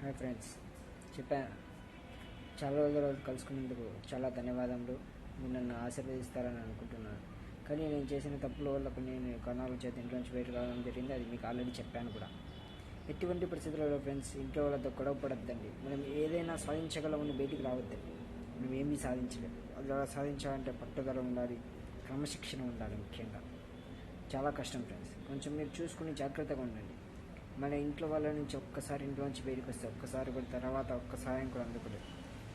Hi friends, చెప్పాను చాలా రోజుల కలుసుకున్నందుకు చాలా ధన్యవాదములు. మీరు నన్ను ఆశీర్వదిస్తారని అనుకుంటున్నాను. కానీ నేను చేసిన తప్పుల వల్ల కొన్ని కారణాల చేత ఇంట్లోంచి బయటకు రావడం జరిగింది. అది మీకు ఆల్రెడీ చెప్పాను కూడా. ఎటువంటి పరిస్థితులలో ఫ్రెండ్స్ ఇంట్లో వాళ్ళతో గొడవ పడద్దండి. మనం ఏదైనా సాధించగలమని బయటికి రావద్దండి. మనం ఏమీ సాధించలేము. అలా సాధించాలంటే పట్టుదల ఉండాలి, క్రమశిక్షణ ఉండాలి. ముఖ్యంగా చాలా కష్టం ఫ్రెండ్స్. కొంచెం మీరు చూసుకుని జాగ్రత్తగా ఉండండి. మన ఇంట్లో వాళ్ళ నుంచి ఒక్కసారి ఇంట్లోంచి బయటకు వస్తే ఒక్కసారి కూడా తర్వాత ఒక్క సాయం కూడా అందుకోలేదు.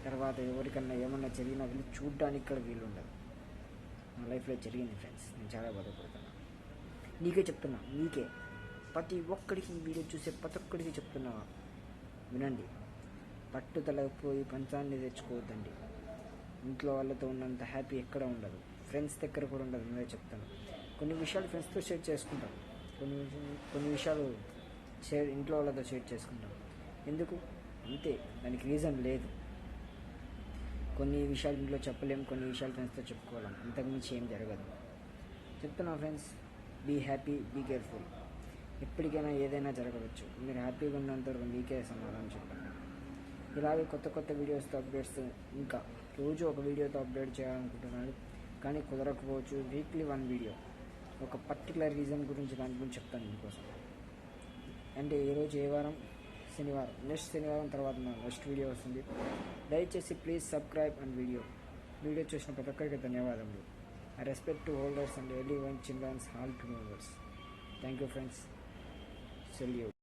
తర్వాత ఎవరికన్నా ఏమన్నా జరిగినా వెళ్ళి చూడ్డానికి కూడా వీలు ఉండదు. నా లైఫ్లో జరిగింది ఫ్రెండ్స్. నేను చాలా బాధపడుతున్నాను. నీకే చెప్తున్నా, నీకే, ప్రతి ఒక్కడికి ఈ వీడియో చూసే ప్రతి ఒక్కడికి చెప్తున్నా, వినండి. పట్టుదల పోయి పంచాన్ని తెచ్చుకోవద్దండి. ఇంట్లో వాళ్ళతో ఉన్నంత హ్యాపీ ఎక్కడ ఉండదు, ఫ్రెండ్స్ దగ్గర కూడా ఉండదు. నేనే చెప్తాను. కొన్ని విషయాలు ఫ్రెండ్స్తో షేర్ చేసుకుంటాం, కొన్ని విషయాలు ఇంట్లో వాళ్ళతో షేర్ చేసుకుంటాం. ఎందుకు అంతే, దానికి రీజన్ లేదు. కొన్ని విషయాలు ఇంట్లో చెప్పలేము, కొన్ని విషయాలు ఫ్రెండ్స్తో చెప్పుకోవడం, అంతకుమించి ఏం జరగదు. చెప్తున్నా friends, be happy, be careful. ఎప్పటికైనా ఏదైనా జరగవచ్చు. మీరు హ్యాపీగా ఉన్నంత వరకు మీకే సమాధానం చెప్పండి. ఇలాగే కొత్త కొత్త వీడియోస్తో అప్డేట్స్, ఇంకా రోజు ఒక వీడియోతో అప్డేట్ చేయాలనుకుంటున్నాను, కానీ కుదరకపోవచ్చు. వీక్లీ 1 వీడియో ఒక పర్టికులర్ రీజన్ గురించి దాని గురించి చెప్తాను మీకోసం. అంటే ఈరోజు ఏ వారం? శనివారం. నెక్స్ట్ శనివారం తర్వాత నెక్స్ట్ వీడియో వస్తుంది. దయచేసి ప్లీజ్ సబ్స్క్రైబ్ అండ్ వీడియో చూసిన ప్రతి ఒక్కరికి ధన్యవాదములు. I respect to holders and everyone, childrens, all to members. Thank you friends. Salute.